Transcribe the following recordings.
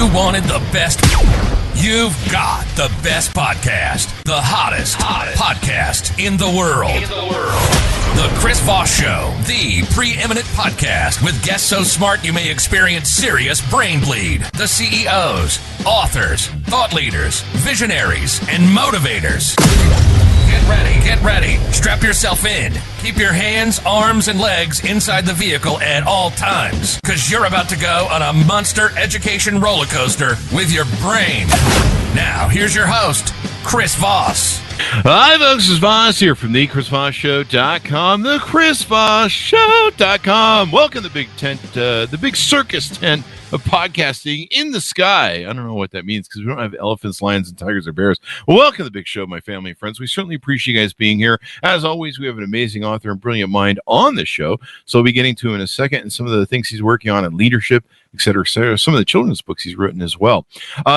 You wanted the best. You've got the best podcast. The hottest podcast in the world. The Chris Voss Show, the preeminent podcast with guests so smart you may experience serious brain bleed. The CEOs, authors, thought leaders, visionaries, and motivators. Get ready. Strap yourself in. Keep your hands, arms, and legs inside the vehicle at all times, because you're about to go on a monster education roller coaster with your brain. Now, here's your host, Chris Voss. Hi, folks. This is Voss here from thechrisvossshow.com, thechrisvossshow.com. Welcome to the big tent, the big circus tent of podcasting in the sky. I don't know what that means because we don't have elephants, lions, and tigers or bears. Well, welcome to the big show, my family and friends. We certainly appreciate you guys being here. As always, we have an amazing author and brilliant mind on the show, so we'll be getting to in a second, and some of the things he's working on in leadership, et cetera, some of the children's books he's written as well.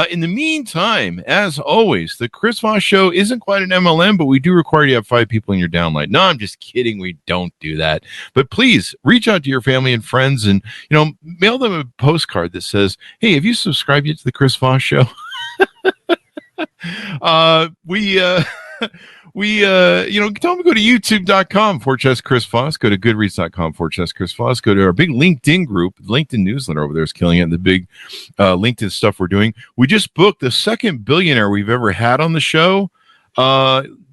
In the meantime, as always, the Chris Voss Show isn't quite an MLM, but we do require you to have 5 people in your downline. No, I'm just kidding. We don't do that. But please reach out to your family and friends and, mail them a postcard that says, hey, have you subscribed yet to the Chris Voss Show? Tell them to go to youtube.com/Chris Voss, go to goodreads.com/Chris Voss, go to our big LinkedIn group. LinkedIn newsletter over there is killing it. The big LinkedIn stuff we're doing. We just booked the second billionaire we've ever had on the show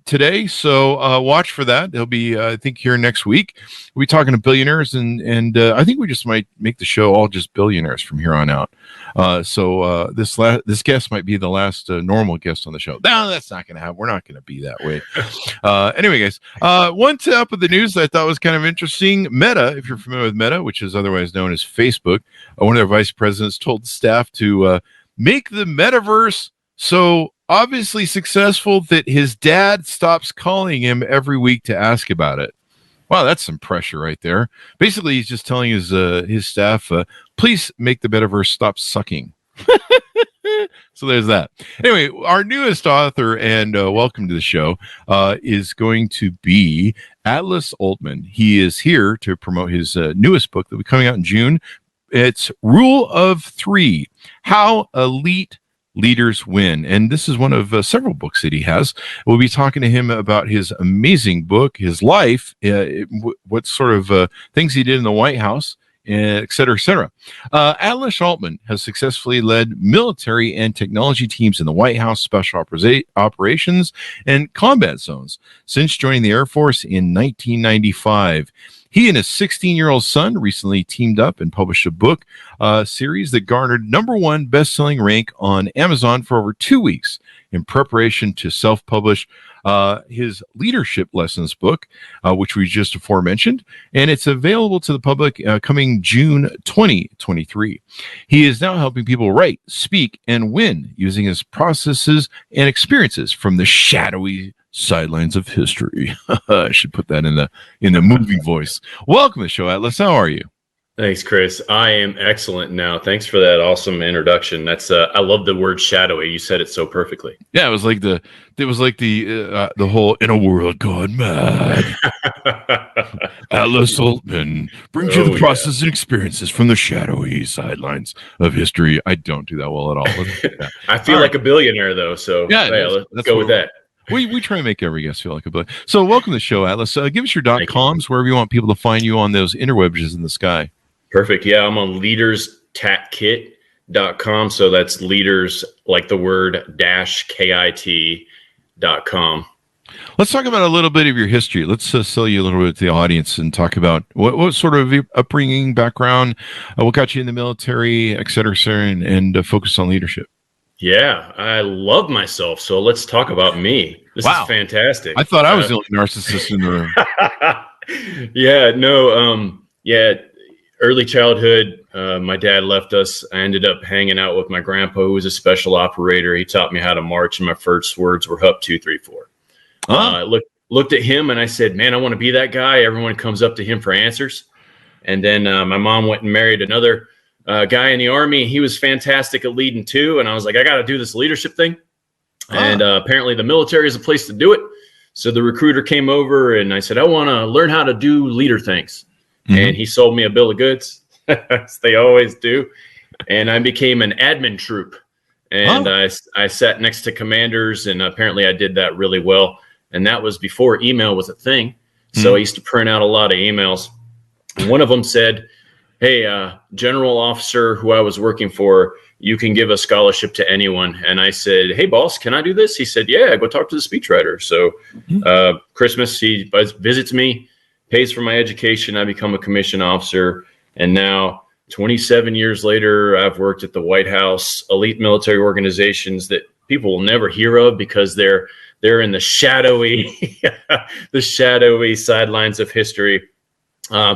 today, so watch for that. They'll be, I think, here next week. We'll be talking to billionaires, and I think we just might make the show all just billionaires from here on out. So this guest might be the last normal guest on the show. No, that's not going to happen. We're not going to be that way. Anyway, guys, one tip of the news that I thought was kind of interesting. Meta, if you're familiar with Meta, which is otherwise known as Facebook, one of their vice presidents told staff to make the metaverse so obviously successful that his dad stops calling him every week to ask about it. Wow, that's some pressure right there. Basically, he's just telling his staff, please make the metaverse stop sucking. So there's that. Anyway, our newest author, and welcome to the show, is going to be Atlas Aultman. He is here to promote his newest book that will be coming out in June. It's Rule of 3, How Elite Leaders Win. And this is one of several books that he has. We'll be talking to him about his amazing book, his life, what sort of things he did in the White House, et cetera, et cetera. Atlas Aultman has successfully led military and technology teams in the White House Special Operations and Combat Zones since joining the Air Force in 1995. He and his 16-year-old son recently teamed up and published a book series that garnered #1 best-selling rank on Amazon for over 2 weeks in preparation to self-publish his leadership lessons book, which we just aforementioned, and it's available to the public coming June 2023. He is now helping people write, speak, and win using his processes and experiences from the shadowy sidelines of history. I should put that in the movie voice. Welcome to the show, Atlas. How are you? Thanks, Chris. I am excellent now. Thanks for that awesome introduction. That's I love the word shadowy. You said it so perfectly. Yeah, it was like the whole "in a world gone mad." Atlas Aultman brings you the process and experiences from the shadowy sidelines of history. I don't do that well at all. I feel like a billionaire though, so yeah, let's go with that. We try to make every guest feel like a billionaire. So welcome to the show, Atlas. Give us your .coms, wherever you want people to find you on those interwebs in the sky. Perfect. Yeah, I'm on leaderstatkit.com. So that's leaders, like the word -KIT.com. Let's talk about a little bit of your history. Let's sell you a little bit to the audience and talk about what sort of upbringing, background, what got you in the military, et cetera, and focus on leadership. Yeah, I love myself. So let's talk about me. This is fantastic. I thought I was the only narcissist in the room. Early childhood, my dad left us. I ended up hanging out with my grandpa, who was a special operator. He taught me how to march, and my first words were "Hup, 2, 3, 4." I looked at him and I said, "Man, I want to be that guy." Everyone comes up to him for answers. And then my mom went and married another guy in the Army. He was fantastic at leading too. And I was like, I got to do this leadership thing. And apparently the military is a place to do it. So the recruiter came over and I said, I want to learn how to do leader things. Mm-hmm. And he sold me a bill of goods, as they always do. and I became an admin troop. And I sat next to commanders, and apparently I did that really well. And that was before email was a thing. So I used to print out a lot of emails. And one of them said, hey, general officer who I was working for, you can give a scholarship to anyone. And I said, hey, boss, can I do this? He said, yeah, go talk to the speechwriter. So Christmas, he visits me, pays for my education. I become a commissioned officer. And now 27 years later, I've worked at the White House, elite military organizations that people will never hear of because they're in the shadowy, the shadowy sidelines of history.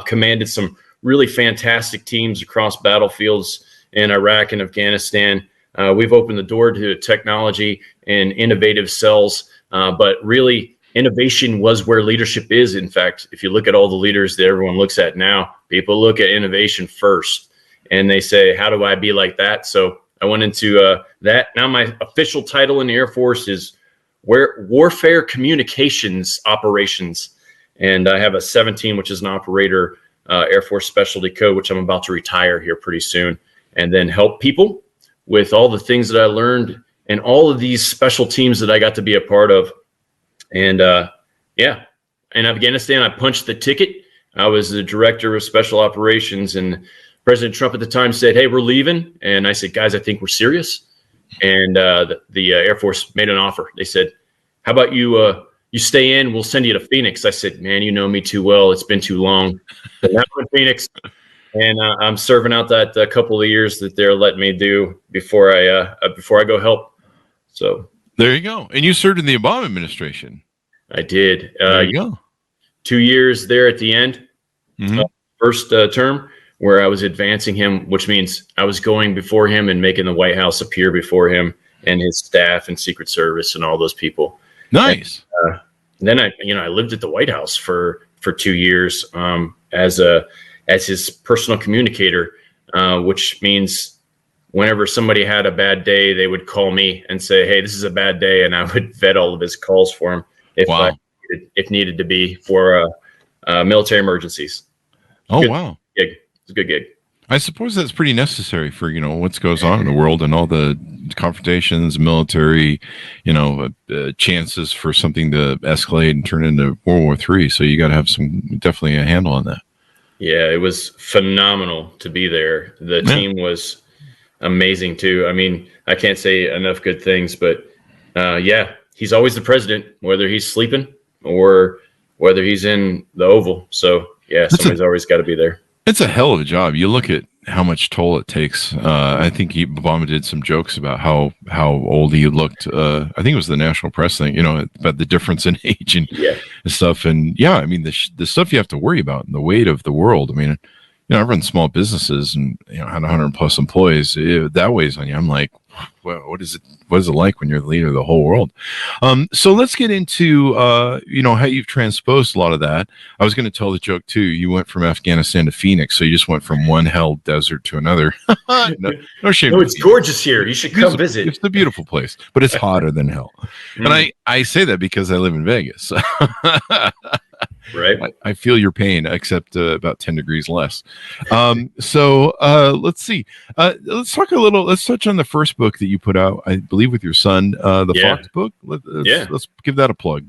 Commanded some really fantastic teams across battlefields in Iraq and Afghanistan. We've opened the door to technology and innovative cells, but really innovation was where leadership is. In fact, if you look at all the leaders that everyone looks at now, people look at innovation first and they say, how do I be like that? So I went into that. Now my official title in the Air Force is Warfare Communications Operations. And I have a 17, which is an operator, Air Force Specialty Code, which I'm about to retire here pretty soon, and then help people with all the things that I learned and all of these special teams that I got to be a part of. And in Afghanistan, I punched the ticket. I was the director of special operations, and President Trump at the time said, hey, we're leaving. And I said, guys, I think we're serious. And the Air Force made an offer. They said, how about you stay in, we'll send you to Phoenix. I said, man, you know me too well. It's been too long. So now I'm in Phoenix, and I'm serving out that couple of years that they're letting me do before I go help. So there you go. And you served in the Obama administration. I did. There you go. 2 years there at the end, first term, where I was advancing him, which means I was going before him and making the White House appear before him and his staff and Secret Service and all those people. Nice. And then I lived at the White House for 2 years as his personal communicator, which means whenever somebody had a bad day, they would call me and say, hey, this is a bad day. And I would vet all of his calls for him if needed to be for military emergencies. Wow. Gig. It's a good gig. I suppose that's pretty necessary for, what goes on in the world and all the confrontations, military, chances for something to escalate and turn into World War III. So you got to have definitely a handle on that. Yeah, it was phenomenal to be there. The team was amazing too. I mean, I can't say enough good things, but he's always the president, whether he's sleeping or whether he's in the Oval. So somebody's always got to be there. It's a hell of a job. You look at how much toll it takes. I think Obama did some jokes about how old he looked. I think it was the national press thing, about the difference in age and stuff. And I mean, the stuff you have to worry about and the weight of the world. I mean, I run small businesses and, had 100 plus employees. That weighs on you. I'm like, well, what is it like when you're the leader of the whole world? So let's get into, how you've transposed a lot of that. I was going to tell the joke too. You went from Afghanistan to Phoenix. So you just went from one hell desert to another. no shame. No, it's gorgeous here. You should come visit. It's a beautiful place, but it's hotter than hell. And I say that because I live in Vegas. Right. I feel your pain, except about 10 degrees less. So let's see. Let's touch on the first book that you put out, I believe, with your son, the Fox book. Let's give that a plug.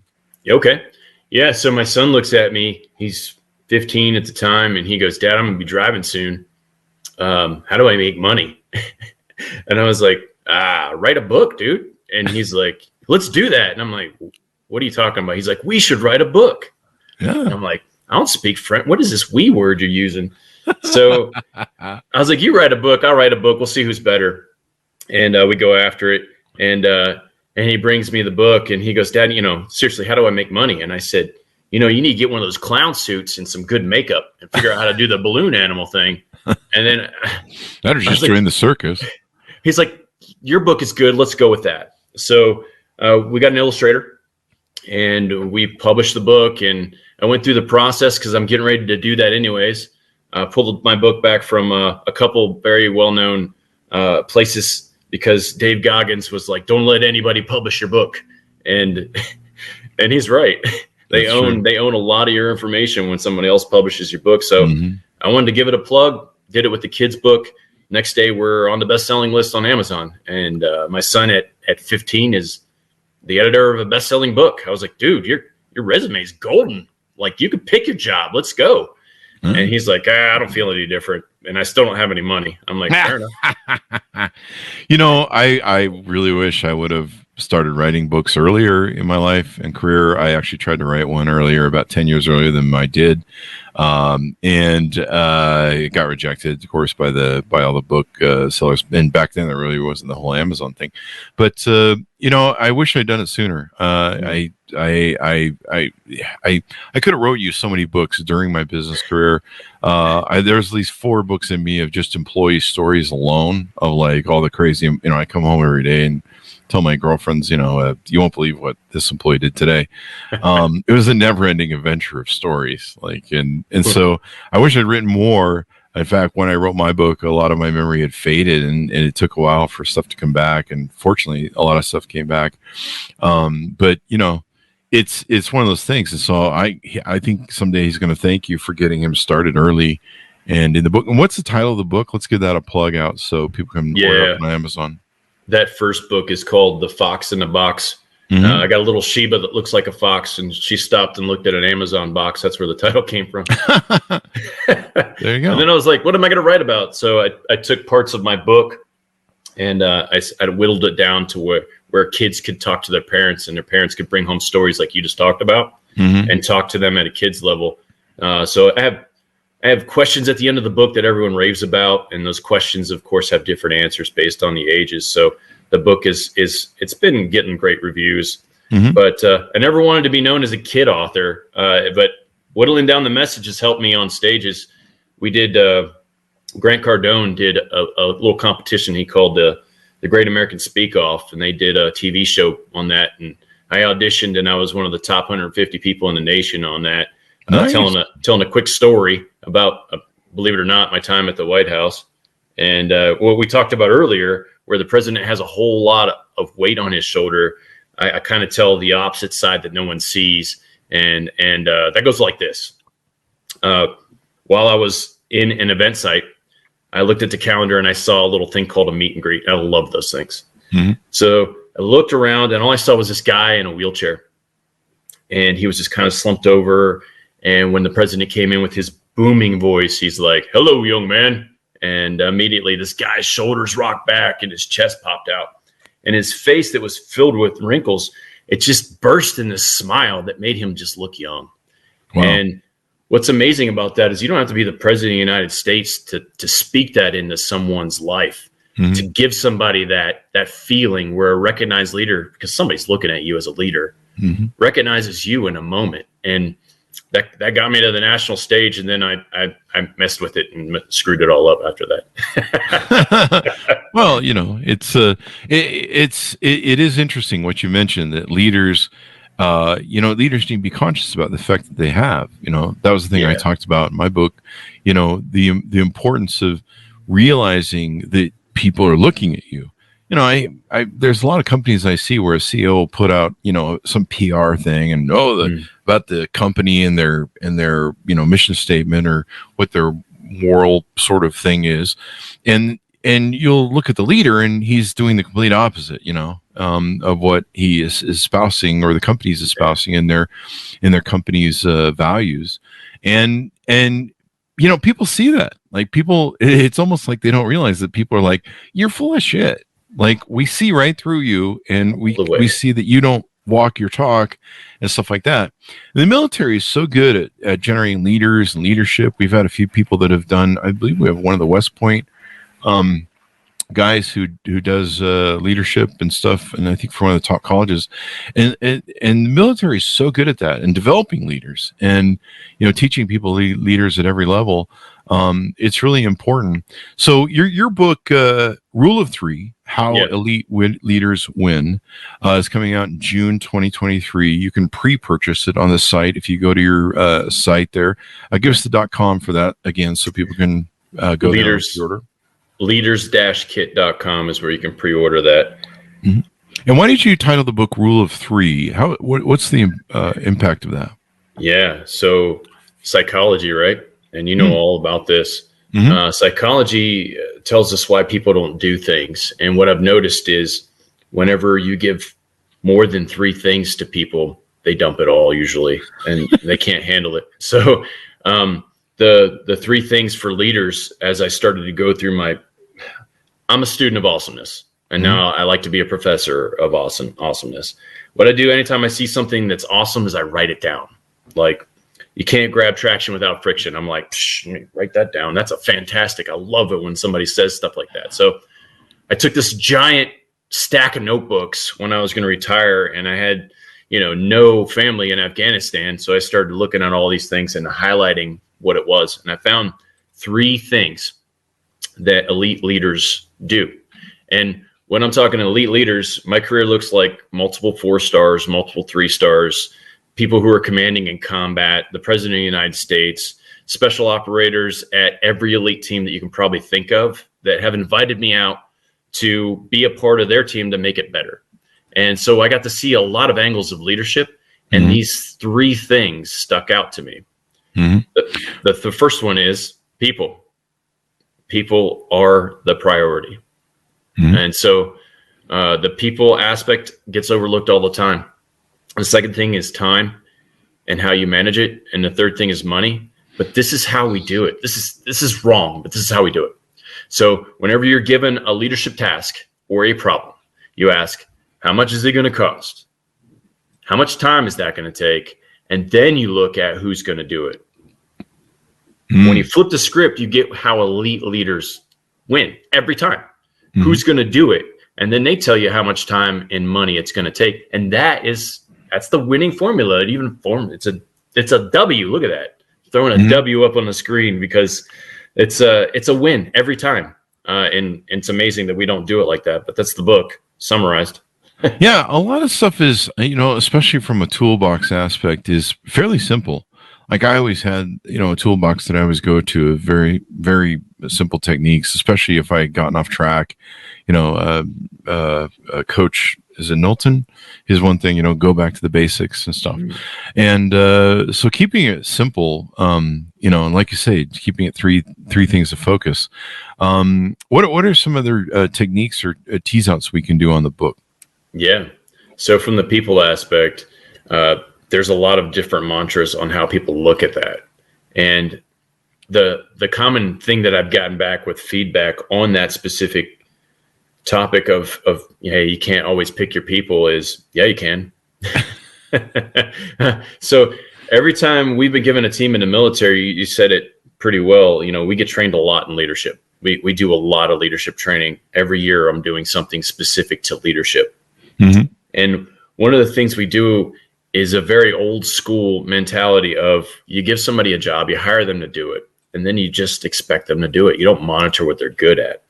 Okay. Yeah. So my son looks at me. He's 15 at the time, and he goes, Dad, I'm going to be driving soon. How do I make money? And I was like, write a book, dude. And he's like, let's do that. And I'm like, what are you talking about? He's like, we should write a book. Yeah. And I'm like, I don't speak French. What is this we word you're using? So I was like, you write a book, I'll write a book. We'll see who's better. And we go after it. And he brings me the book and he goes, Dad, seriously, how do I make money? And I said, you need to get one of those clown suits and some good makeup and figure out how to do the balloon animal thing. And then better just join the circus. He's like, your book is good. Let's go with that. So we got an illustrator and we published the book, and I went through the process because I'm getting ready to do that anyways. Pulled my book back from a couple very well-known places because Dave Goggins was like, don't let anybody publish your book. And he's right. They own a lot of your information when somebody else publishes your book. So I wanted to give it a plug, did it with the kids' book. next day we're on the best-selling list on Amazon. And my son at 15 is the editor of a best-selling book. I was like, dude, your resume is golden. Like, you could pick your job. Let's go. And he's like, I don't feel any different. And I still don't have any money. I'm like, fair enough. I really wish I would have started writing books earlier in my life and career. I actually tried to write one earlier, about 10 years earlier than I did. It got rejected, of course, by all the book sellers. And back then, there really wasn't the whole Amazon thing. But I wish I'd done it sooner. I could have wrote you so many books during my business career. There's at least 4 books in me of just employee stories alone, of like all the crazy. I come home every day and tell my girlfriends, you won't believe what this employee did today. It was a never-ending adventure of stories. So I wish I'd written more. In fact, when I wrote my book, a lot of my memory had faded, and it took a while for stuff to come back. And fortunately, a lot of stuff came back. But it's one of those things. And so I think someday he's going to thank you for getting him started early. And in the book, and what's the title of the book? Let's give that a plug out so people can order it on Amazon. That first book is called The Fox in the Box. I got a little Sheba that looks like a fox, and she stopped and looked at an Amazon box. That's where the title came from. There you go. And then I was like, what am I going to write about? So I took parts of my book and I whittled it down to where kids could talk to their parents, and their parents could bring home stories like you just talked about and talk to them at a kid's level. So I have questions at the end of the book that everyone raves about, and those questions, of course, have different answers based on the ages. So the book it's been getting great reviews, but I never wanted to be known as a kid author. But whittling down the messages helped me on stages. We did Grant Cardone did a little competition he called the Great American Speak Off, and they did a TV show on that. And I auditioned, and I was one of the top 150 people in the nation on that. Nice. Telling a quick story about, believe it or not, my time at the White House. And what we talked about earlier, where the president has a whole lot of weight on his shoulder, I kind of tell the opposite side that no one sees. And that goes like this. While I was in an event site, I looked at the calendar and I saw a little thing called a meet and greet. I love those things. So I looked around, and all I saw was this guy in a wheelchair. And he was just kind of slumped over. And when the president came in with his booming voice, he's like, "Hello, young man." And immediately this guy's shoulders rocked back and his chest popped out. And his face that was filled with wrinkles, it just burst in this smile that made him just look young. Wow. And what's amazing about that is you don't have to be the president of the United States to speak that into someone's life, to give somebody that feeling where a recognized leader, because somebody's looking at you as a leader, recognizes you in a moment. And that got me to the national stage, and then I messed with it and screwed it all up after that. Well, it is interesting what you mentioned, that leaders, leaders need to be conscious about the effect that they have. That was the thing I talked about in my book. The importance of realizing that people are looking at you. There's a lot of companies I see where a CEO will put out, some PR thing and about the company and their mission statement or what their moral sort of thing is. And you'll look at the leader and he's doing the complete opposite, of what he is espousing, or the company's espousing in their company's values. And people see that. Like, people, it's almost like they don't realize that people are like, "You're full of shit." Like, we see right through you, and we see that you don't walk your talk and stuff like that. And the military is so good at generating leaders and leadership. We've had a few people that have done, I believe we have one of the West Point guys who does leadership and stuff, and I think for one of the top colleges. And the military is so good at that, and developing leaders, and teaching people leaders at every level. It's really important. So your book, Rule of Three: How Elite Leaders Win, is coming out in June 2023. You can pre-purchase it on the site if you go to your site there. Give us the .com for that again, so people can go there and pre-order. Leaders-kit.com is where you can pre-order that. And why did you title the book Rule of Three? What's the impact of that? Yeah, so psychology, right? And all about this. Psychology tells us why people don't do things. And what I've noticed is whenever you give more than 3 things to people, they dump it all usually, and they can't handle it. So the 3 things for leaders, as I started to go through I'm a student of awesomeness, and now I like to be a professor of awesomeness. What I do anytime I see something that's awesome is I write it down. Like, you can't grab traction without friction. I'm like, write that down. That's a fantastic. I love it when somebody says stuff like that. So I took this giant stack of notebooks when I was going to retire, and I had, no family in Afghanistan. So I started looking at all these things and highlighting what it was. And I found 3 things that elite leaders do. And when I'm talking elite leaders, my career looks like multiple 4 stars, multiple 3 stars, people who are commanding in combat, the president of the United States, special operators at every elite team that you can probably think of that have invited me out to be a part of their team to make it better. And so I got to see a lot of angles of leadership, and these 3 things stuck out to me. The first one is people. People are the priority. And so the people aspect gets overlooked all the time. The second thing is time and how you manage it. And the third thing is money. But this is how we do it. This is wrong, but this is how we do it. So whenever you're given a leadership task or a problem, you ask, how much is it going to cost? How much time is that going to take? And then you look at who's going to do it. When you flip the script, you get how elite leaders win every time. Who's going to do it? And then they tell you how much time and money it's going to take. And that's the winning formula. It's a W. Look at that. Throwing a W up on the screen because it's a win every time. And it's amazing that we don't do it like that, but that's the book summarized. Yeah. A lot of stuff is, especially from a toolbox aspect, is fairly simple. Like I always had, a toolbox that I always go to, very, very simple techniques, especially if I had gotten off track. Coach, is it Knowlton? His one thing, go back to the basics and stuff. And so keeping it simple, and like you say, keeping it three things to focus. What are some other techniques or tease outs we can do on the book? Yeah. So from the people aspect, there's a lot of different mantras on how people look at that. And the common thing that I've gotten back with feedback on that specific topic of hey, you can't always pick your people is, yeah, you can. So every time we've been given a team in the military, you said it pretty well, we get trained a lot in leadership. We do a lot of leadership training. Every year I'm doing something specific to leadership. And one of the things we do is a very old school mentality of you give somebody a job, you hire them to do it, and then you just expect them to do it. You don't monitor what they're good at.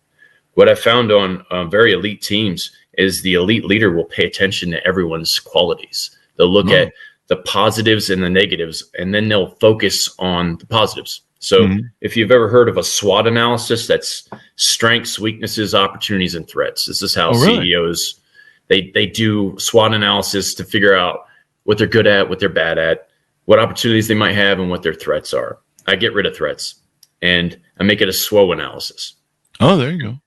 What I found on very elite teams is the elite leader will pay attention to everyone's qualities. They'll look at the positives and the negatives, and then they'll focus on the positives. So if you've ever heard of a SWOT analysis, that's strengths, weaknesses, opportunities, and threats. This is how CEOs, they do SWOT analysis to figure out what they're good at, what they're bad at, what opportunities they might have, and what their threats are. I get rid of threats, and I make it a SWO analysis. Oh, there you go.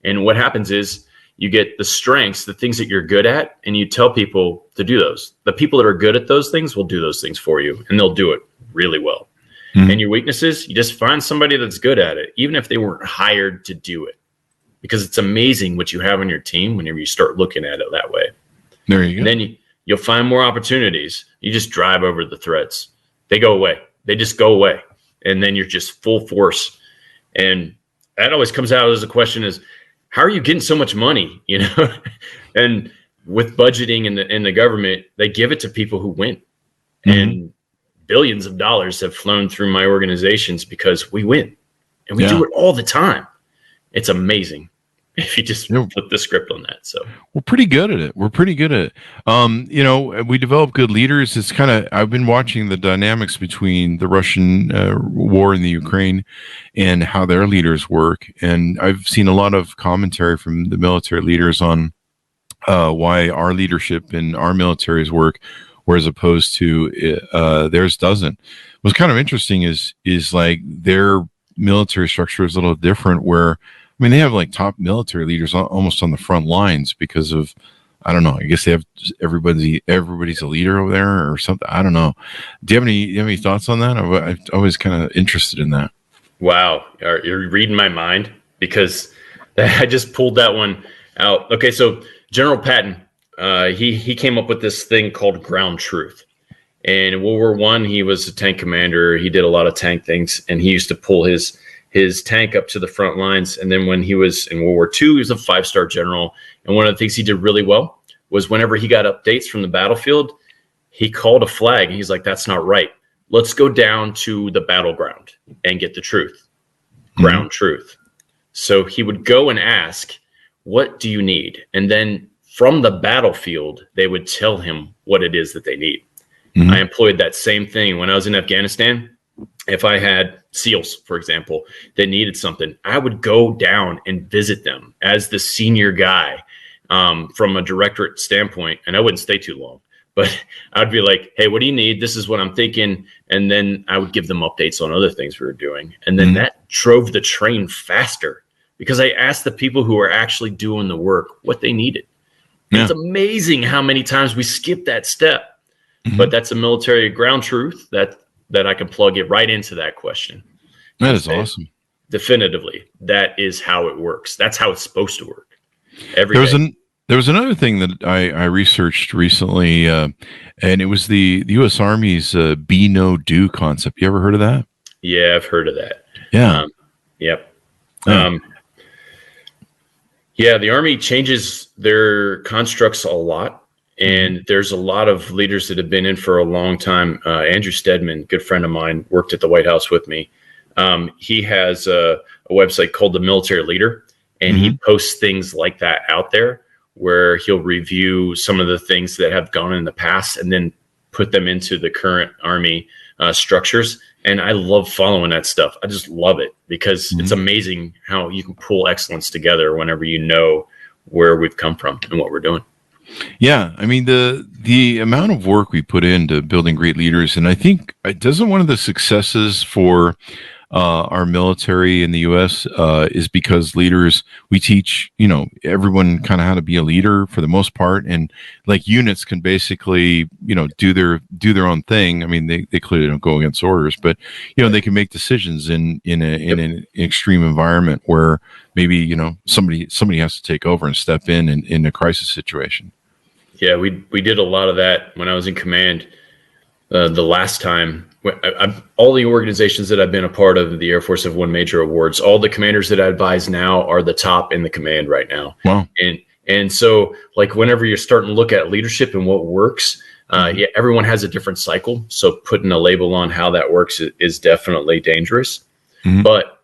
And what happens is you get the strengths, the things that you're good at, and you tell people to do those. The people that are good at those things will do those things for you, and they'll do it really well. And your weaknesses, you just find somebody that's good at it, even if they weren't hired to do it, because it's amazing what you have on your team whenever you start looking at it that way. There you go. And then you'll find more opportunities. You just drive over the threats. They go away. They just go away. And then you're just full force. And that always comes out as a question is, how are you getting so much money? And with budgeting in the government, they give it to people who win. And billions of dollars have flown through my organizations because we win. And we do it all the time. It's amazing. If you just flip the script on that. So we're pretty good at it. We develop good leaders. It's I've been watching the dynamics between the Russian war in the Ukraine and how their leaders work. And I've seen a lot of commentary from the military leaders on why our leadership and our militaries work, whereas opposed to theirs doesn't. What's kind of interesting is like their military structure is a little different where, I mean, they have like top military leaders almost on the front lines because of, I don't know, I guess they have everybody's a leader over there or something. I don't know. Do you have any thoughts on that? I'm always kind of interested in that. Wow. You're reading my mind because I just pulled that one out. Okay. So General Patton, he came up with this thing called ground truth. And in World War I, he was a tank commander. He did a lot of tank things, and he used to pull his tank up to the front lines. And then when he was in World War II, he was a 5-star general. And one of the things he did really well was whenever he got updates from the battlefield, he called a flag, and he's like, that's not right. Let's go down to the battleground and get the truth, ground truth. So he would go and ask, what do you need? And then from the battlefield, they would tell him what it is that they need. I employed that same thing when I was in Afghanistan. If I had SEALs, for example, that needed something, I would go down and visit them as the senior guy from a directorate standpoint. And I wouldn't stay too long, but I'd be like, hey, what do you need? This is what I'm thinking. And then I would give them updates on other things we were doing. And then that drove the train faster because I asked the people who are actually doing the work what they needed. Yeah. It's amazing how many times we skip that step. But that's a military ground truth that I can plug it right into that question. That is awesome. Definitively, that is how it works. That's how it's supposed to work. There was another thing that I researched recently, and it was the U.S. Army's be no do concept. You ever heard of that? Yeah, I've heard of that. Yeah. Yep. Yeah, the Army changes their constructs a lot. And there's a lot of leaders that have been in for a long time. Andrew Stedman, good friend of mine, worked at the White House with me. He has a website called The Military Leader, and he posts things like that out there where he'll review some of the things that have gone in the past and then put them into the current Army structures. And I love following that stuff. I just love it because it's amazing how you can pull excellence together whenever you know where we've come from and what we're doing. Yeah, I mean the amount of work we put into building great leaders, and I think doesn't one of the successes for our military in the U.S. Is because leaders, we teach everyone kind of how to be a leader for the most part, and like units can basically do their own thing. I mean they clearly don't go against orders, but they can make decisions in an extreme environment where maybe somebody has to take over and step in a crisis situation. Yeah, we did a lot of that when I was in command. The last time, all the organizations that I've been a part of, the Air Force have won major awards. All the commanders that I advise now are the top in the command right now. Wow. And so, like, whenever you're starting to look at leadership and what works, everyone has a different cycle. So putting a label on how that works is definitely dangerous. But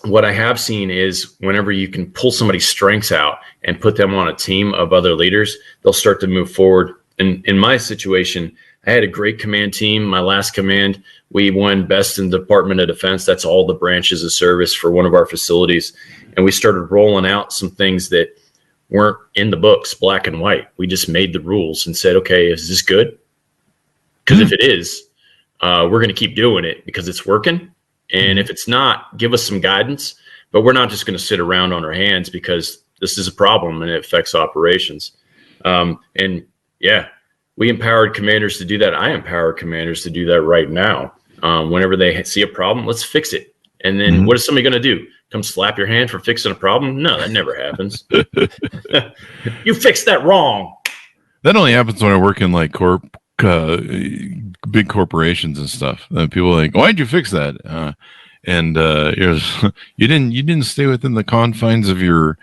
what I have seen is whenever you can pull somebody's strengths out and put them on a team of other leaders, they'll start to move forward. And in my situation, I had a great command team. My last command, we won best in the Department of Defense. That's all the branches of service for one of our facilities. And we started rolling out some things that weren't in the books, black and white. We just made the rules and said, okay, is this good? Because if it is, we're going to keep doing it because it's working. And if it's not, give us some guidance. But we're not just going to sit around on our hands because this is a problem and it affects operations. And yeah, we empowered commanders to do that. I empower commanders to do that right now. Whenever they see a problem, let's fix it. And then what is somebody going to do? Come slap your hand for fixing a problem? No, that never happens. You fixed that wrong. That only happens when I work in like big corporations and stuff. People are like, why'd you fix that? You didn't stay within the confines of your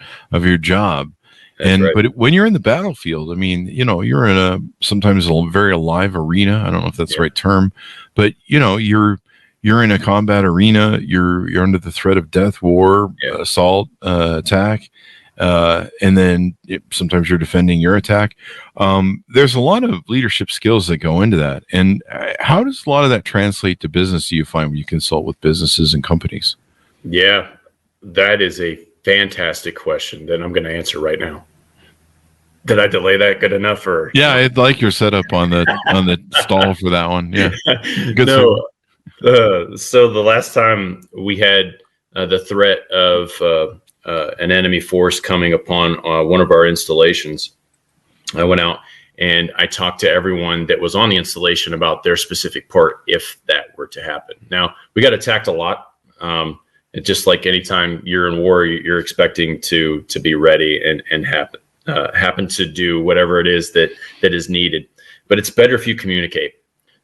job. That's right. But when you're in the battlefield, I mean, you're in sometimes a very alive arena. I don't know if that's the right term, but you're in a combat arena. You're under the threat of death, war, assault, attack. And then sometimes you're defending your attack. There's a lot of leadership skills that go into that. And how does a lot of that translate to business, do you find, when you consult with businesses and companies? Yeah, that is a fantastic question that I'm going to answer right now. Did I delay that good enough? Or yeah, I'd like your setup on the stall for that one. Yeah, good. No, So the last time we had the threat of an enemy force coming upon one of our installations, I went out and I talked to everyone that was on the installation about their specific part if that were to happen. Now, we got attacked a lot. Just like anytime you're in war, you're expecting to be ready and happen to do whatever it is that is needed. But it's better if you communicate.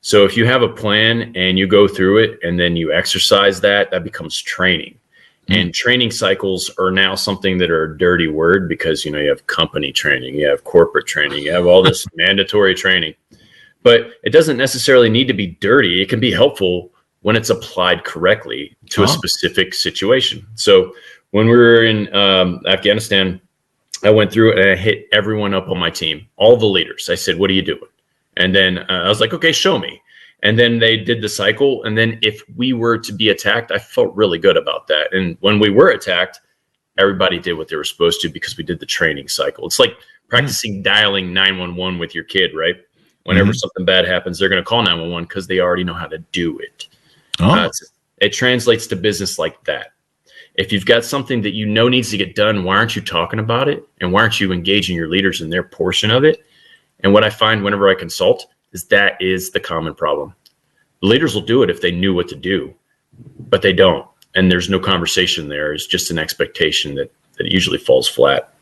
So if you have a plan and you go through it and then you exercise that becomes training. And training cycles are now something that are a dirty word because, you have company training, you have corporate training, you have all this mandatory training. But it doesn't necessarily need to be dirty. It can be helpful when it's applied correctly to a specific situation. So when we were in Afghanistan, I went through and I hit everyone up on my team, all the leaders. I said, what are you doing? And then I was like, okay, show me. And then they did the cycle. And then if we were to be attacked, I felt really good about that. And when we were attacked, everybody did what they were supposed to because we did the training cycle. It's like practicing dialing 911 with your kid, right? Whenever something bad happens, they're going to call 911 because they already know how to do it. It translates to business like that. If you've got something that needs to get done, why aren't you talking about it? And why aren't you engaging your leaders in their portion of it? And what I find whenever I consult is that is the common problem. The leaders will do it if they knew what to do, but they don't. And there's no conversation there. It's just an expectation that usually falls flat.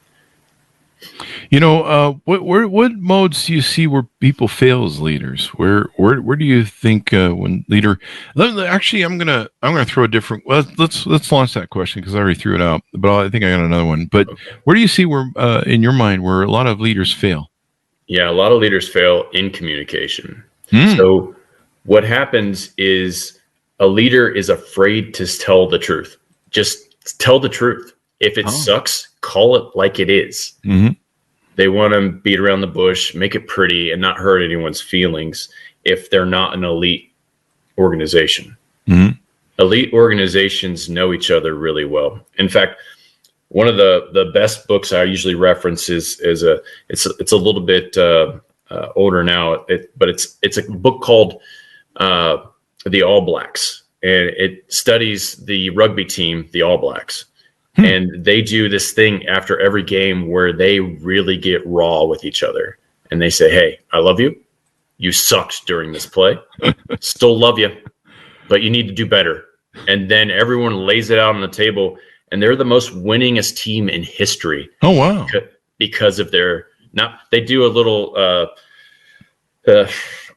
What modes do you see where people fail as leaders? Where do you think when leader? Actually, I'm gonna throw a different. Well, let's launch that question because I already threw it out, but I think I got another one. But where do you see where in your mind where a lot of leaders fail? Yeah, a lot of leaders fail in communication. So what happens is a leader is afraid to tell the truth. Just tell the truth. If it sucks, call it like it is. They want to beat around the bush, make it pretty, and not hurt anyone's feelings if they're not an elite organization. Elite organizations know each other really well. In fact, one of the best books I usually reference is it's a little bit older now, but it's a book called The All Blacks, and it studies the rugby team, the All Blacks. And they do this thing after every game where they really get raw with each other. And they say, hey, I love you. You sucked during this play. Still love you, but you need to do better. And then everyone lays it out on the table. And they're the most winningest team in history. Oh, wow. Because of they do a little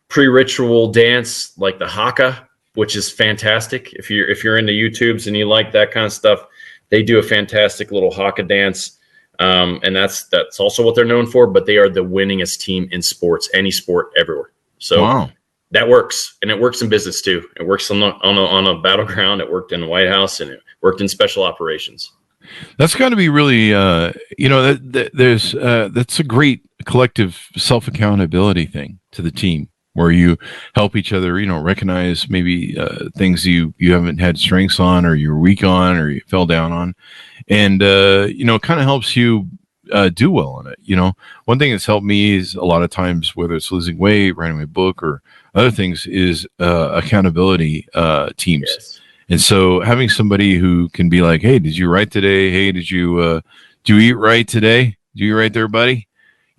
pre-ritual dance like the haka, which is fantastic. If you're into YouTubes and you like that kind of stuff, they do a fantastic little haka dance. And that's also what they're known for, but they are the winningest team in sports, any sport, everywhere. So that works. And it works in business too. It works on a battleground. It worked in the White House and it worked in special operations. That's got to be really, that's a great collective self-accountability thing to the team where you help each other, recognize maybe things you haven't had strengths on or you're weak on or you fell down on. And, it kind of helps you do well on it. One thing that's helped me is a lot of times, whether it's losing weight, writing my book or other things, is accountability teams. Yes. And so having somebody who can be like, hey, did you write today? Hey, did you eat right today? Do you eat right there, buddy?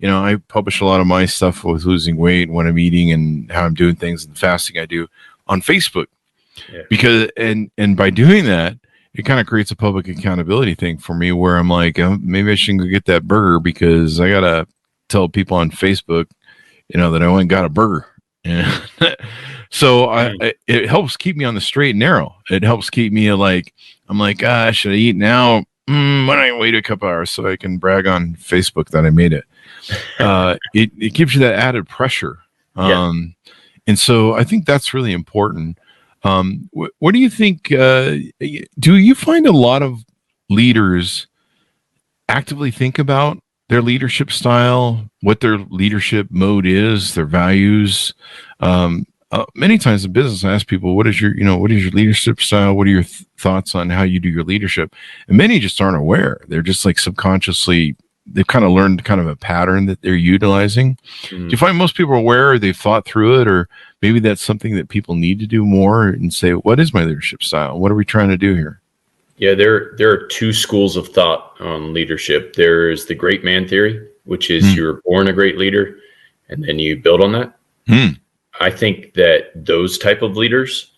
I publish a lot of my stuff with losing weight, what I'm eating and how I'm doing things and the fasting I do on Facebook. Yeah. Because, and by doing that, it kind of creates a public accountability thing for me where I'm like, maybe I shouldn't go get that burger because I got to tell people on Facebook, that I went and got a burger. So it helps keep me on the straight and narrow. It helps keep me like, I'm like, should I eat now? Why don't I wait a couple hours so I can brag on Facebook that I made it? It gives you that added pressure. And so I think that's really important. What do you think? Do you find a lot of leaders actively think about their leadership style, what their leadership mode is, their values? Many times in business, I ask people, what is your leadership style? What are your thoughts on how you do your leadership? And many just aren't aware. They're just like subconsciously they've kind of learned kind of a pattern that they're utilizing. Do you find most people are aware, or they've thought through it, or maybe that's something that people need to do more and say, what is my leadership style? What are we trying to do here? Yeah, there are two schools of thought on leadership. There's the great man theory, which is you're born a great leader and then you build on that. I think that those type of leaders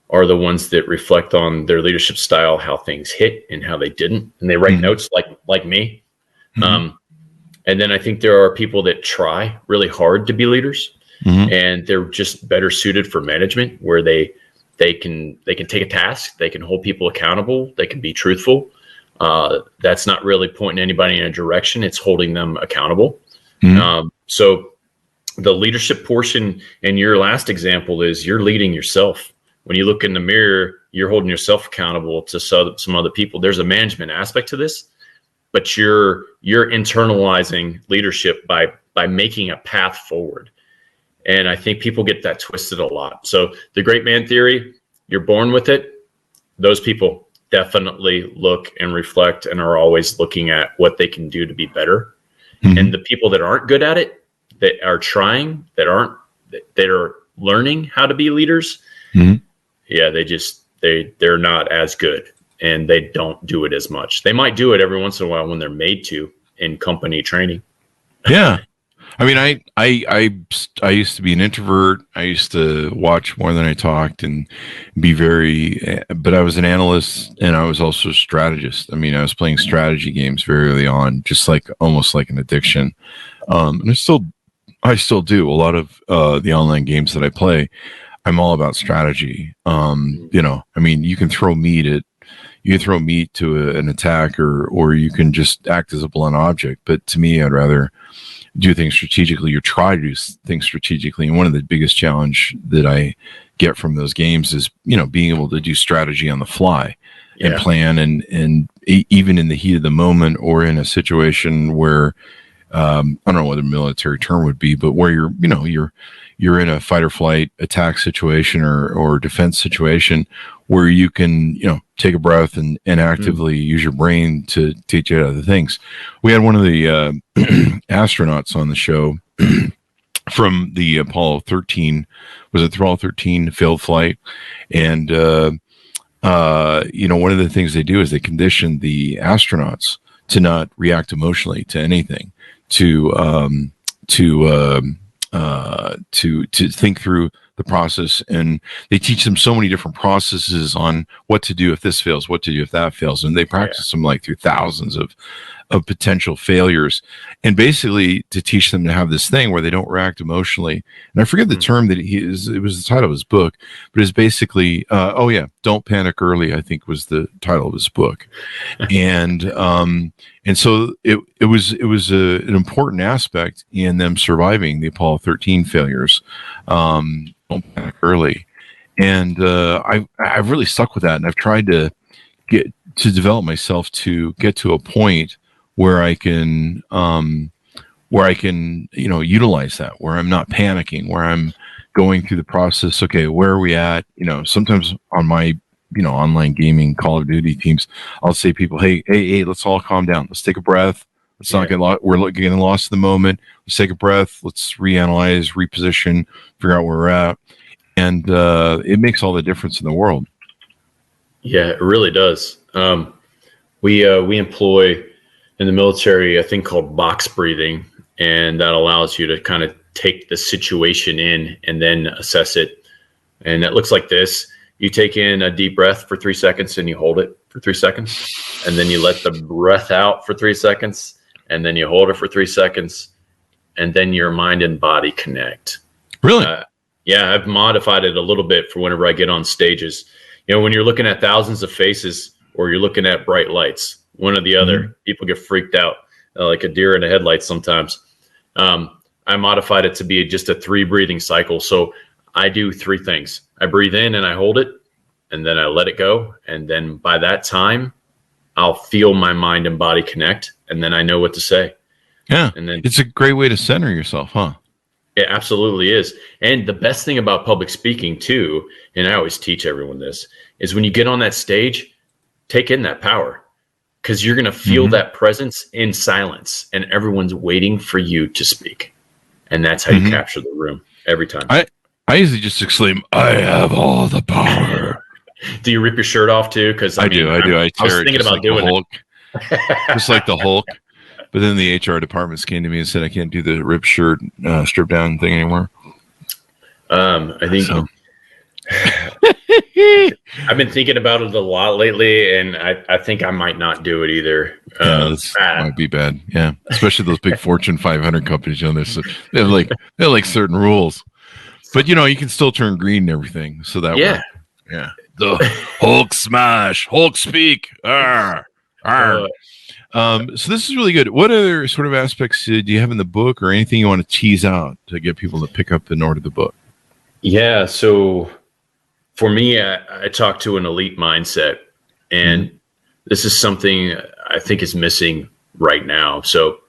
are the ones that reflect on their leadership style, how things hit and how they didn't. And they write notes like me. And then I think there are people that try really hard to be leaders and they're just better suited for management, where they can take a task, they can hold people accountable, they can be truthful. That's not really pointing anybody in a direction, it's holding them accountable. So the leadership portion in your last example is you're leading yourself. When you look in the mirror, you're holding yourself accountable to some other people. There's a management aspect to this, but you're internalizing leadership by making a path forward. And I think people get that twisted a lot. So the great man theory, you're born with it. Those people definitely look and reflect and are always looking at what they can do to be better. And the people that aren't good at it, that are trying, that are learning how to be leaders, yeah, they're not as good, and they don't do it as much. They might do it every once in a while when they're made to in company training. Yeah. I mean, I used to be an introvert. I used to watch more than I talked and be but I was an analyst and I was also a strategist. I mean, I was playing strategy games very early on, just almost like an addiction. And I still do a lot of the online games that I play. I'm all about strategy. I mean, you can throw meat to an attack, or you can just act as a blunt object. But to me, I'd rather do things strategically, or try to do things strategically. And one of the biggest challenge that I get from those games is, being able to do strategy on the fly and plan, and even in the heat of the moment, or in a situation where, I don't know what the military term would be, but where you're in a fight or flight attack situation or defense situation, where you can, take a breath and actively use your brain to teach you other things. We had one of the astronauts on the show from the Apollo 13, was it Apollo 13 failed flight? And, one of the things they do is they condition the astronauts to not react emotionally to anything, to think through the process. And they teach them so many different processes on what to do if this fails, what to do if that fails. And they practice them through thousands of potential failures, and basically to teach them to have this thing where they don't react emotionally. And I forget the term that it was the title of his book, but it's basically, Don't Panic Early, I think was the title of his book. And so it was an important aspect in them surviving the Apollo 13 failures. Don't panic early. And I've really stuck with that. And I've tried to develop myself to get to a point where I can utilize that, where I'm not panicking, where I'm going through the process. Okay, where are we at? Sometimes on my, online gaming Call of Duty teams, I'll say people, hey, let's all calm down. Let's take a breath. Let's not get lost. We're getting lost in the moment. Let's take a breath. Let's reanalyze, reposition, figure out where we're at. And it makes all the difference in the world. Yeah, it really does. We employ in the military a thing called box breathing, and that allows you to kind of take the situation in and then assess it. And it looks like this. You take in a deep breath for 3 seconds and you hold it for 3 seconds. And then you let the breath out for 3 seconds, and then you hold it for 3 seconds. And then your mind and body connect. Really? Yeah, I've modified it a little bit for whenever I get on stages. When you're looking at thousands of faces, or you're looking at bright lights, one or the other, people get freaked out like a deer in the headlights sometimes. I modified it to be just a 3 breathing cycle. So I do 3 things. I breathe in and I hold it, and then I let it go. And then by that time, I'll feel my mind and body connect, and then I know what to say. Yeah. And then it's a great way to center yourself, huh? It absolutely is. And the best thing about public speaking too, and I always teach everyone this, is when you get on that stage, take in that power. because you're going to feel that presence in silence, and everyone's waiting for you to speak. And that's how you capture the room every time. I usually just exclaim, "I have all the power." Do you rip your shirt off too? Because I do. I was thinking about doing it. Just like the Hulk. But then the HR departments came to me and said I can't do the rip shirt, strip down thing anymore. I think I've been thinking about it a lot lately, and I think I might not do it either. This might be bad. Yeah, especially those big Fortune 500 companies. They have like certain rules, but you can still turn green and everything. So that works. Yeah. The Hulk smash, Hulk speak. Arr, arr. So this is really good. What other sort of aspects do you have in the book, or anything you want to tease out to get people to pick up and order the book? Yeah. So for me, I talk to an elite mindset, and this is something I think is missing right now. So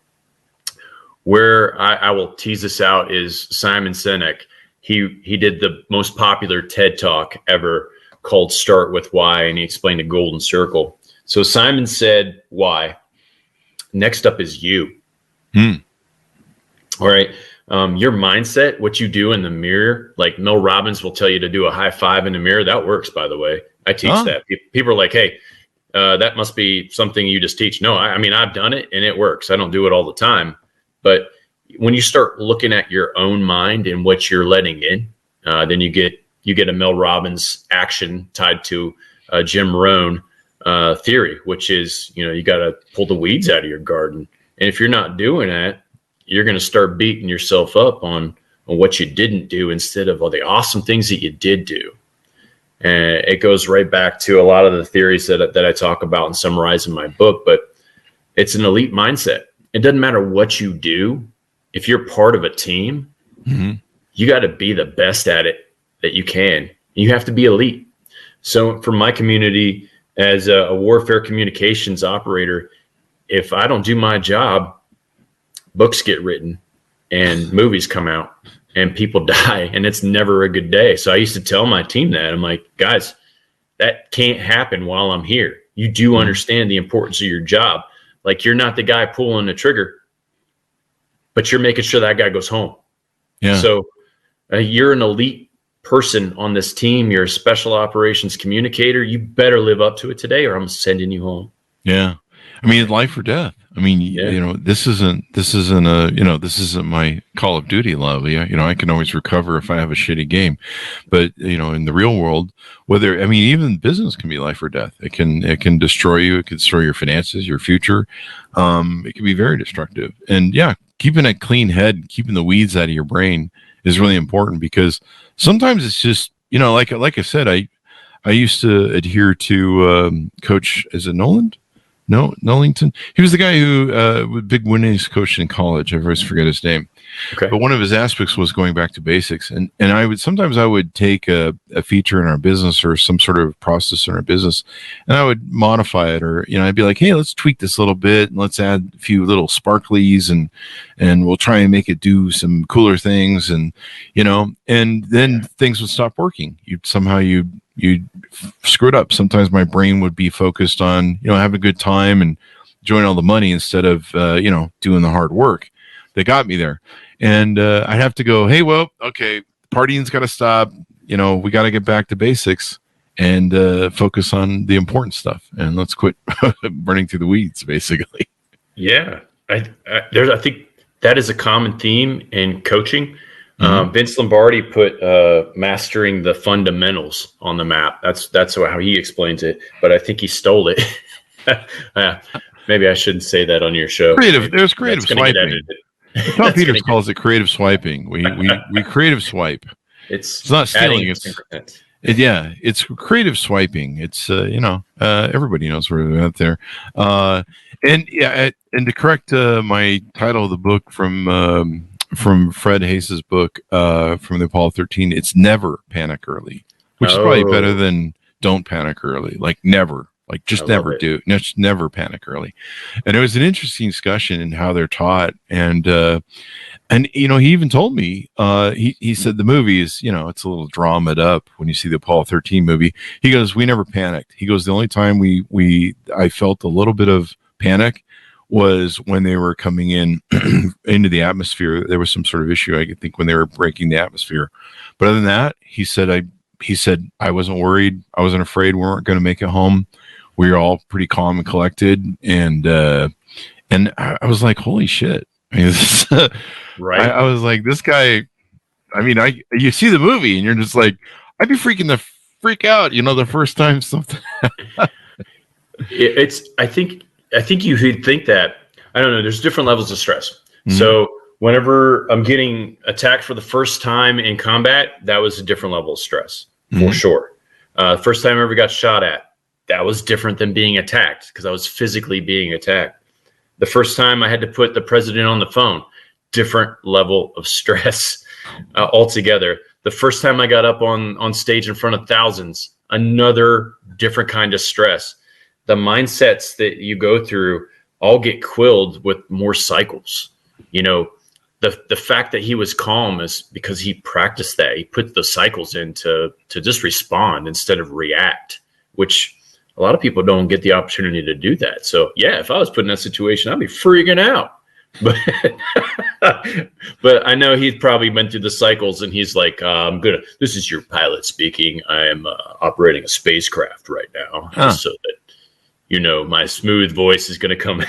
where I will tease this out is Simon Sinek. He did the most popular TED Talk ever called Start With Why, and he explained the golden circle. So Simon said, why? Next up is you. All right. Your mindset, what you do in the mirror, like Mel Robbins will tell you to do a high five in the mirror. That works, by the way. I teach that. People are like, hey, that must be something you just teach. No, I mean, I've done it and it works. I don't do it all the time. But when you start looking at your own mind and what you're letting in, then you get a Mel Robbins action tied to Jim Rohn theory, which is, you got to pull the weeds out of your garden. And if you're not doing that, you're going to start beating yourself up on what you didn't do instead of all the awesome things that you did do. And it goes right back to a lot of the theories that I talk about and summarize in my book, but it's an elite mindset. It doesn't matter what you do. If you're part of a team, you got to be the best at it that you can. You have to be elite. So for my community, as a warfare communications operator, if I don't do my job, books get written and movies come out and people die, and it's never a good day. So I used to tell my team that. I'm like, guys, that can't happen while I'm here. You do understand the importance of your job. Like, you're not the guy pulling the trigger, but you're making sure that guy goes home. Yeah. So you're an elite person on this team. You're a special operations communicator. You better live up to it today, or I'm sending you home. Yeah. I mean, life or death. I mean, this isn't my Call of Duty lobby. I can always recover if I have a shitty game, but in the real world, even business can be life or death. It can destroy you. It can destroy your finances, your future. It can be very destructive. And keeping a clean head, keeping the weeds out of your brain is really important, because sometimes it's just, like I said, I used to adhere to Coach, is it Noland? No, Nollington. He was the guy who was big winnings coach in college. I always forget his name. Okay. But one of his aspects was going back to basics. And I would take a feature in our business or some sort of process in our business, and I would modify it, or I'd be like, hey, let's tweak this a little bit and let's add a few little sparklies and we'll try and make it do some cooler things, and then things would stop working. You'd screw it up. Sometimes my brain would be focused on, having a good time and enjoying all the money instead of, doing the hard work that got me there. And I'd have to go, hey, well, okay, partying's got to stop. We got to get back to basics and focus on the important stuff. And let's quit burning through the weeds, basically. Yeah. I think that is a common theme in coaching. Vince Lombardi put mastering the fundamentals on the map. That's how he explains it, but I think he stole it. Maybe I shouldn't say that on your show. There's creative swiping. Tom Peters calls it creative swiping. We creative swipe. It's not stealing. It's creative swiping. It's everybody knows we're out there. And to correct my title of the book from Fred Hayes' book, from the Apollo 13, it's never panic early, which is probably better than don't panic early. Like, never Like just never do, just never panic early. And it was an interesting discussion in how they're taught. And you know, he even told me, he said the movie is, you know, it's a little dramaed up when you see the Apollo 13 movie. He goes, we never panicked. He goes, the only time I felt a little bit of panic was when they were coming in into the atmosphere. There was some sort of issue, I think, when they were breaking the atmosphere. But other than that, he said I wasn't worried. I wasn't afraid we weren't going to make it home. We were all pretty calm and collected. And I was like, holy shit. I mean, right. I was like, this guy, I mean, you see the movie and you're just like, I'd be freaking the freak out, you know, the first time something. I think you would think that, I don't know, there's different levels of stress. Mm-hmm. So whenever I'm getting attacked for the first time in combat, that was a different level of stress, for sure. First time I ever got shot at, that was different than being attacked because I was physically being attacked. The first time I had to put the president on the phone, different level of stress altogether. The first time I got up on stage in front of thousands, another different kind of stress. The mindsets that you go through all get quilled with more cycles. You know, the fact that he was calm is because he practiced that. He put the cycles in to just respond instead of react, which a lot of people don't get the opportunity to do that. So yeah, if I was put in that situation, I'd be freaking out. But but I know he's probably been through the cycles, and he's like, this is your pilot speaking. I am operating a spacecraft right now, so that, you know, my smooth voice is going to come.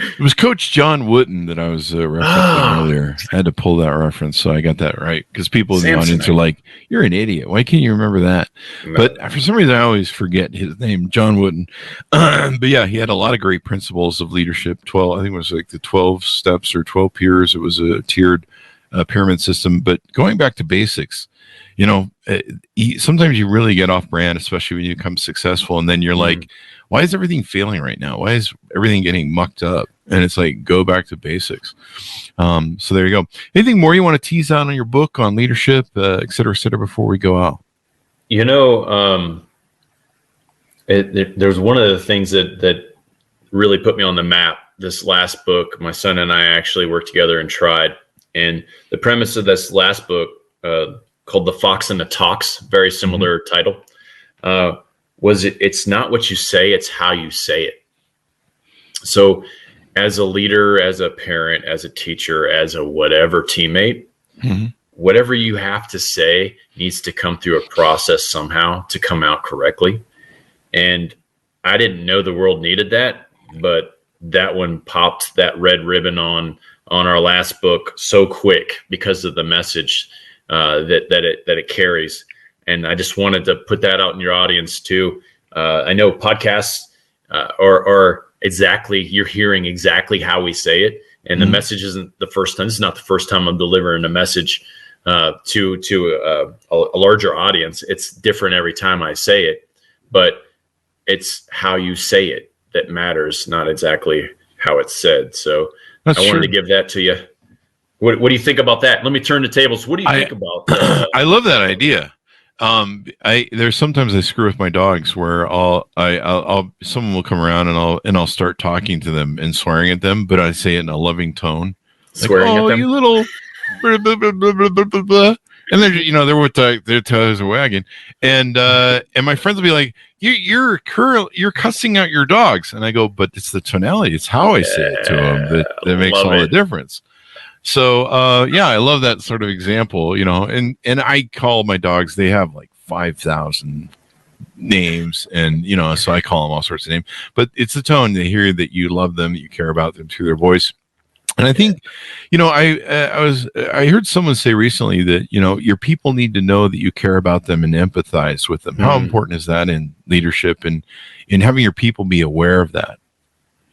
It was Coach John Wooden that I was referencing earlier. I had to pull that reference, so I got that right. Because people in the audience are like, you're an idiot. Why can't you remember that? No. But for some reason, I always forget his name, John Wooden. But yeah, he had a lot of great principles of leadership. 12, I think it was like the 12 steps or 12 peers. It was a tiered pyramid system. But going back to basics, you know, sometimes you really get off brand, especially when you become successful. And then you're like, why is everything failing right now? Why is everything getting mucked up? And it's like, go back to basics. So there you go. Anything more you want to tease out on your book on leadership, et cetera, before we go out? You know, there's one of the things that really put me on the map. This last book, my son and I actually worked together and tried. And the premise of this last book, called The Fox and the Talks, very similar title, it's not what you say, it's how you say it. So as a leader, as a parent, as a teacher, as a whatever teammate, whatever you have to say needs to come through a process somehow to come out correctly. And I didn't know the world needed that, but that one popped that red ribbon on our last book so quick because of the message that it carries. And I just wanted to put that out in your audience too. I know podcasts are exactly, you're hearing exactly how we say it. And the message isn't the first time. This is not the first time I'm delivering a message to a larger audience. It's different every time I say it, but it's how you say it that matters, not exactly how it's said. So I wanted to give that to you. What do you think about that? Let me turn the tables. What do you think about that? I love that idea. There's sometimes I screw with my dogs where someone will come around and I'll start talking to them and swearing at them, but I say it in a loving tone. Swearing at them? You little blah, blah, blah, blah, blah, blah, blah. And they're, you know, they're with their tails are wagging. And my friends will be like, you're cussing out your dogs. And I go, but it's the tonality. It's how I say it to them that makes all the difference. So, I love that sort of example, you know, and I call my dogs, they have like 5,000 names and, you know, so I call them all sorts of names, but it's the tone. They hear that you love them, that you care about them through their voice. And I think, you know, I heard someone say recently that, you know, your people need to know that you care about them and empathize with them. How important is that in leadership and in having your people be aware of that?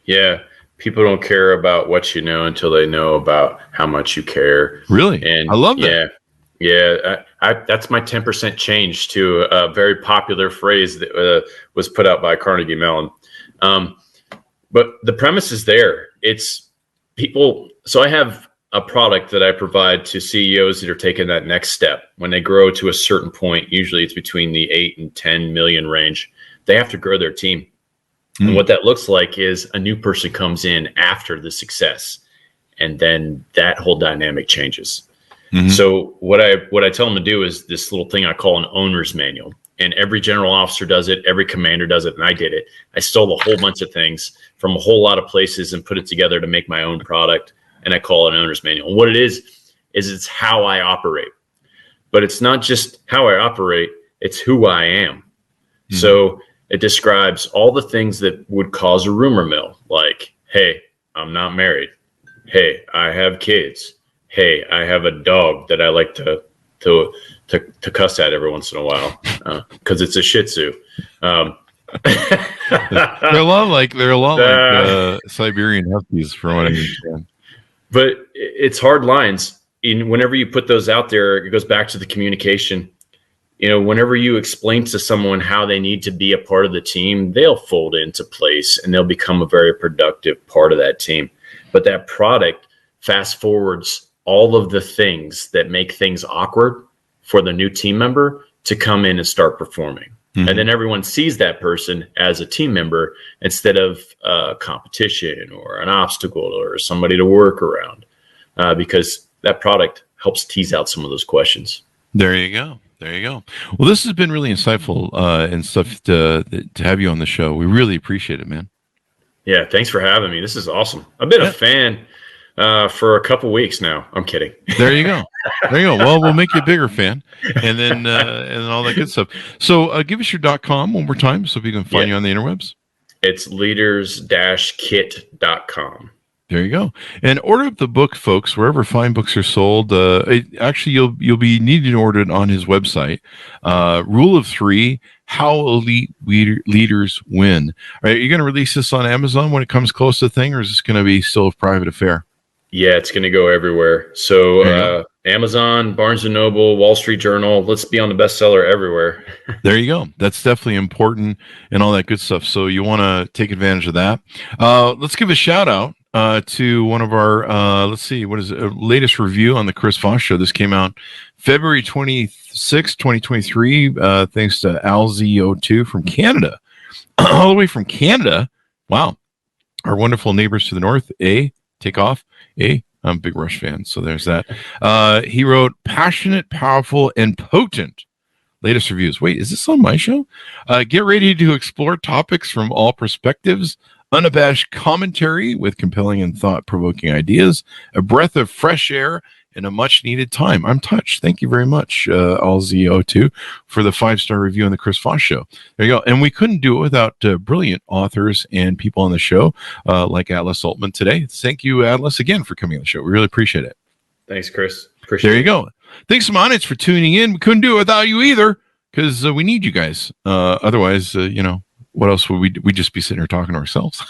Yeah. People don't care about what you know until they know about how much you care. Really? And I love that. Yeah. That's my 10% change to a very popular phrase that was put out by Carnegie Mellon. But the premise is there. It's people. So I have a product that I provide to CEOs that are taking that next step. When they grow to a certain point, usually it's between the 8 and 10 million range, they have to grow their team. And what that looks like is a new person comes in after the success, and then that whole dynamic changes. So what I tell them to do is this little thing I call an owner's manual. And every general officer does it. Every commander does it. And I did it. I stole a whole bunch of things from a whole lot of places and put it together to make my own product. And I call it an owner's manual. And what it is it's how I operate. But it's not just how I operate. It's who I am. So it describes all the things that would cause a rumor mill. Like, hey, I'm not married. Hey, I have kids. Hey, I have a dog that I like to cuss at every once in a while because it's a Shih Tzu. They're a lot like Siberian Huskies, from what I understand. But it's hard lines. Whenever you put those out there, it goes back to the communication. Whenever you explain to someone how they need to be a part of the team, they'll fold into place and they'll become a very productive part of that team. But that product fast forwards all of the things that make things awkward for the new team member to come in and start performing. And then everyone sees that person as a team member instead of a competition or an obstacle or somebody to work around, because that product helps tease out some of those questions. There you go. Well, this has been really insightful and stuff to have you on the show. We really appreciate it, man. Yeah, thanks for having me. This is awesome. I've been a fan for a couple weeks now. I'm kidding. There you go. Well, we'll make you a bigger fan, and then all that good stuff. So give us your .com one more time so we can find you on the interwebs. It's leaders-kit.com. There you go. And order up the book, folks, wherever fine books are sold. Actually, you'll be needing to order it on his website. Rule of 3, How Elite Leaders Win. Are you going to release this on Amazon when it comes close to the thing, or is this going to be still a private affair? Yeah, it's going to go everywhere. So Amazon, Barnes & Noble, Wall Street Journal, let's be on the bestseller everywhere. There you go. That's definitely important and all that good stuff. So you want to take advantage of that. Let's give a shout out to one of our, let's see, what is it? Latest review on the Chris Voss Show. This came out February 26, 2023, thanks to AlZ02 from Canada. All the way from Canada. Wow. Our wonderful neighbors to the north, take off. I'm a big Rush fan, so there's that. He wrote, passionate, powerful, and potent. Latest reviews. Wait, is this on my show? Get ready to explore topics from all perspectives, unabashed commentary with compelling and thought-provoking ideas, a breath of fresh air, and a much-needed time. I'm touched. Thank you very much, AlZ02, for the 5-star review on the Chris Voss Show. There you go. And we couldn't do it without brilliant authors and people on the show, like Atlas Aultman today. Thank you, Atlas, again for coming on the show. We really appreciate it. Thanks, Chris. Appreciate it. There you go. Thanks, Monitz, for tuning in. We couldn't do it without you either, because we need you guys. Otherwise, what else would we just be sitting here talking to ourselves?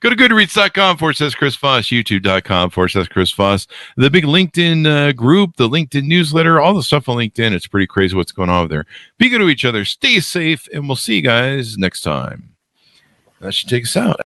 Go to goodreads.com/Chris Voss, youtube.com/Chris Voss, the big LinkedIn group, the LinkedIn newsletter, all the stuff on LinkedIn. It's pretty crazy what's going on over there. Be good to each other. Stay safe, and we'll see you guys next time. That should take us out.